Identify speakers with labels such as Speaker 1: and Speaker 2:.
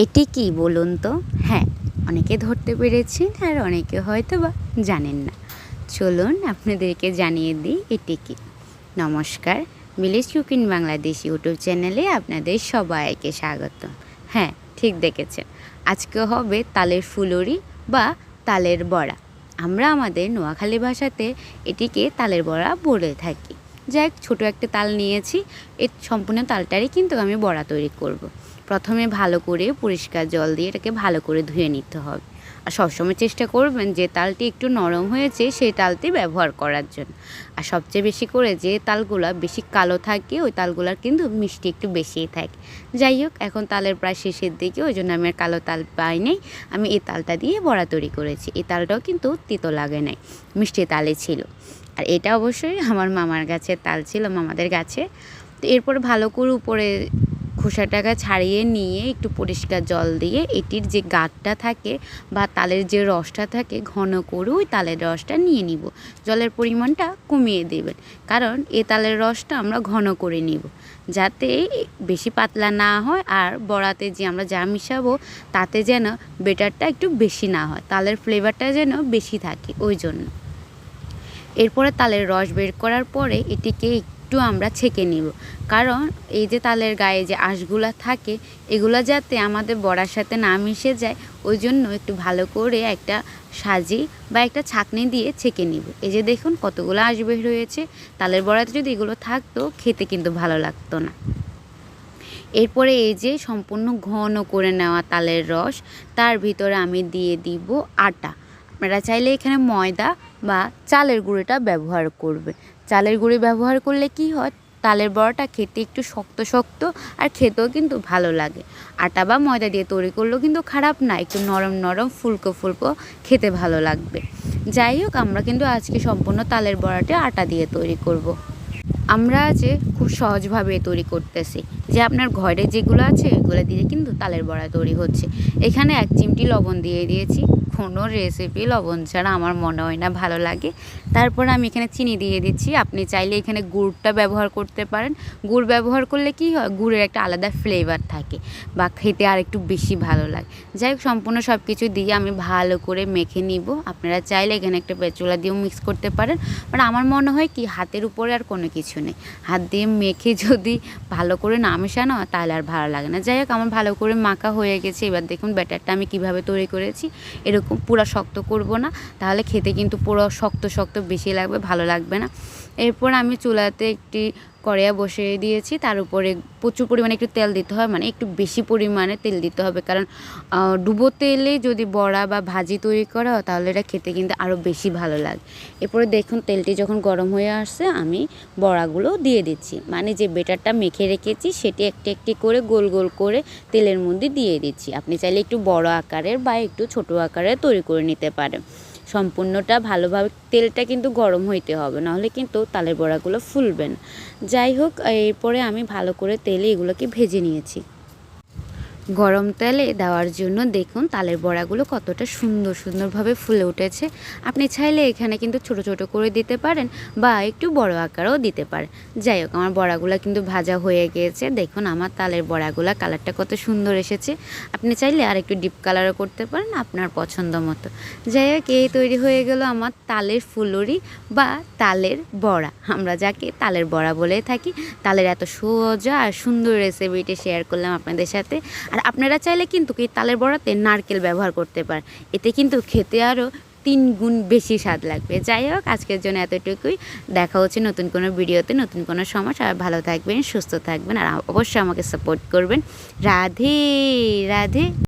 Speaker 1: এটি কি বলুন তো? হ্যাঁ, অনেকে ধরতে পেরেছেন আর অনেকে হয়তো বা জানেন না। চলুন আপনাদেরকে জানিয়ে দিই এটি কী। নমস্কার, ভিলেজ কুকিং বাংলাদেশ ইউটিউব চ্যানেলে আপনাদের সবাইকে স্বাগতম। হ্যাঁ, ঠিক দেখেছেন। আজকে হবে তালের ফুলুরি বা তালের বড়া। আমরা আমাদের নোয়াখালী ভাষাতে এটিকে তালের বড়া বলে থাকি। যাই হোক, ছোটো একটা তাল নিয়েছি। এই সম্পূর্ণ তালটারই কিন্তু আমি বড়া তৈরি করব। প্রথমে ভালো করে পরিষ্কার জল দিয়ে এটাকে ভালো করে ধুয়ে নিতে হবে। আর সবসময় চেষ্টা করবেন যে তালটি একটু নরম হয়েছে সেই তালটি ব্যবহার করার জন্য। আর সবচেয়ে বেশি করে যে তালগুলা বেশি কালো থাকে ওই তালগুলার কিন্তু মিষ্টি একটু বেশিই থাকে। যাই হোক, এখন তালের প্রায় শেষের দিকে, ওই জন্য আমি আর কালো তাল পাই নাই। আমি এই তালটা দিয়ে বড়া তৈরি করেছি। এই তালটাও কিন্তু তিতো লাগে নাই, মিষ্টি তালে ছিল। আর এটা অবশ্যই আমার মামার গাছের তাল ছিল, মামাদের গাছে। তো এরপর ভালো করে উপরে খোসাটাকে ছাড়িয়ে নিয়ে একটু পরিষ্কার জল দিয়ে এটির যে গাঁটটা থাকে বা তালের যে রসটা থাকে ঘন করে ওই তালের রসটা নিয়ে নিব। জলের পরিমাণটা কমিয়ে দেবেন, কারণ এ তালের রসটা আমরা ঘন করে নিব যাতে বেশি পাতলা না হয়। আর বড়াতে যে আমরা যা মিশাবো তাতে যেন বেটারটা একটু বেশি না হয়, তালের ফ্লেভারটা যেন বেশি থাকে, ওই জন্য। এরপরে তালের রস বের করার পরে এটিকে একটু আমরা ছেঁকে নিব, কারণ এই যে তালের গায়ে যে আঁশগুলা থাকে এগুলো যাতে আমাদের বড়ার সাথে না মিশে যায়, ওই জন্য একটু ভালো করে একটা সাজি বা একটা ছাঁকনি দিয়ে ছেঁকে নিব। এই যে দেখুন কতগুলো আঁশ বের হয়েছে। তালের বড়াতে যদি এগুলো থাকতো খেতে কিন্তু ভালো লাগতো না। এরপরে এই যে সম্পূর্ণ ঘন করে নেওয়া তালের রস, তার ভিতরে আমি দিয়ে দিব আটা। আপনারা চাইলে এখানে ময়দা বা চালের গুঁড়িটা ব্যবহার করবে। চালের গুঁড়ি ব্যবহার করলে কি হয়, তালের বড়াটা খেতে একটু শক্ত শক্ত আর খেতেও কিন্তু ভালো লাগে। আটা বা ময়দা দিয়ে তৈরি করলেও কিন্তু খারাপ না, একটু নরম নরম ফুলকো ফুলকো খেতে ভালো লাগবে। যাই হোক, আমরা কিন্তু আজকে সম্পূর্ণ তালের বড়াটা আটা দিয়ে তৈরি করব। আমরা যে খুব সহজভাবে তৈরি করতেছি, যে আপনার ঘরে যেগুলো আছে ওইগুলো দিয়ে কিন্তু তালের বড়া তৈরি হচ্ছে। এখানে 1 চিমটি লবণ দিয়ে দিয়েছি। কোনো রেসিপি লবণ ছাড়া আমার মনে হয় না ভালো লাগে। তারপর আমি এখানে চিনি দিয়ে দিচ্ছি। আপনি চাইলে এখানে গুড়টা ব্যবহার করতে পারেন। গুড় ব্যবহার করলে কি হয়, গুড়ের একটা আলাদা ফ্লেভার থাকে বা খেতে আর একটু বেশি ভালো লাগে। যাই হোক, সম্পূর্ণ সব কিছু দিয়ে আমি ভালো করে মেখে নিব। আপনারা চাইলে এখানে একটা পেঁচুলা দিয়েও মিক্স করতে পারেন, বাট আমার মনে হয় কি হাতের উপরে আর কোনো কিছু নেই, হাত দিয়ে মেখে যদি ভালো করে না মেশানো হয় তাহলে আর ভালো লাগে না। যাই হোক, আমার ভালো করে মাখা হয়ে গেছে। এবার দেখুন ব্যাটারটা আমি কিভাবে তৈরি করেছি। এরকম পুরো শক্ত করব না, তাহলে খেতে কিন্তু পুরো শক্ত শক্ত বেশি লাগবে, ভালো লাগবে না। এরপর আমি চুলাতে একটি কড়াইয়া বসিয়ে দিয়েছি। তার উপরে প্রচুর পরিমাণে একটু তেল দিতে হয়, মানে একটু বেশি পরিমাণে তেল দিতে হবে, কারণ ডুবো তেলে যদি বড়া বা ভাজি তৈরি করা হয় তাহলে এটা খেতে কিন্তু আরও বেশি ভালো লাগে। এরপরে দেখুন তেলটি যখন গরম হয়ে আসছে আমি বড়াগুলো দিয়ে দিচ্ছি, মানে যে বেটারটা মেখে রেখেছি সেটি একটি একটি করে গোল গোল করে তেলের মধ্যে দিয়ে দিচ্ছি। আপনি চাইলে একটু বড় আকারের বা একটু ছোট আকারের তৈরি করে নিতে পারেন। সম্পূর্ণটা ভালোভাবে তেলটা কিন্তু গরম হইতে হবে, নাহলে কিন্তু তালের বড়াগুলো ফুলবে না। যাই হোক, এরপরে আমি ভালো করে তেলে এগুলোকে ভেজে নিয়েছি। গরম তেলে দেওয়ার জন্য দেখুন তালের বড়াগুলো কতটা সুন্দর সুন্দরভাবে ফুলে উঠেছে। আপনি চাইলে এখানে কিন্তু ছোট ছোট করে দিতে পারেন বা একটু বড় আকারেও দিতে পারেন। যাই হোক, আমার বড়াগুলো কিন্তু ভাজা হয়ে গিয়েছে। দেখুন আমার তালের বড়াগুলো কালারটা কত সুন্দর এসেছে। আপনি চাইলে আর একটু ডিপ কালারও করতে পারেন আপনার পছন্দ মতো। যাই হোক, এই তৈরি হয়ে গেল আমার তালের ফুলুরি বা তালের বড়া। আমরা যাকে তালের বড়া বলে থাকি। তালের এত সোজা আর সুন্দর রেসিপিটি শেয়ার করলাম আপনাদের সাথে। আর আপনারা চাইলে কিন্তু এই তালের বড়াতে নারকেল ব্যবহার করতে পারেন, এতে কিন্তু খেতে আরও 3 গুণ বেশি স্বাদ লাগবে। যাই হোক, আজকের জন্য এতটুকুই। দেখা হচ্ছে নতুন কোনো ভিডিওতে, নতুন কোনো সময়। সবাই ভালো থাকবেন, সুস্থ থাকবেন আর অবশ্যই আমাকে সাপোর্ট করবেন। রাধে রাধে।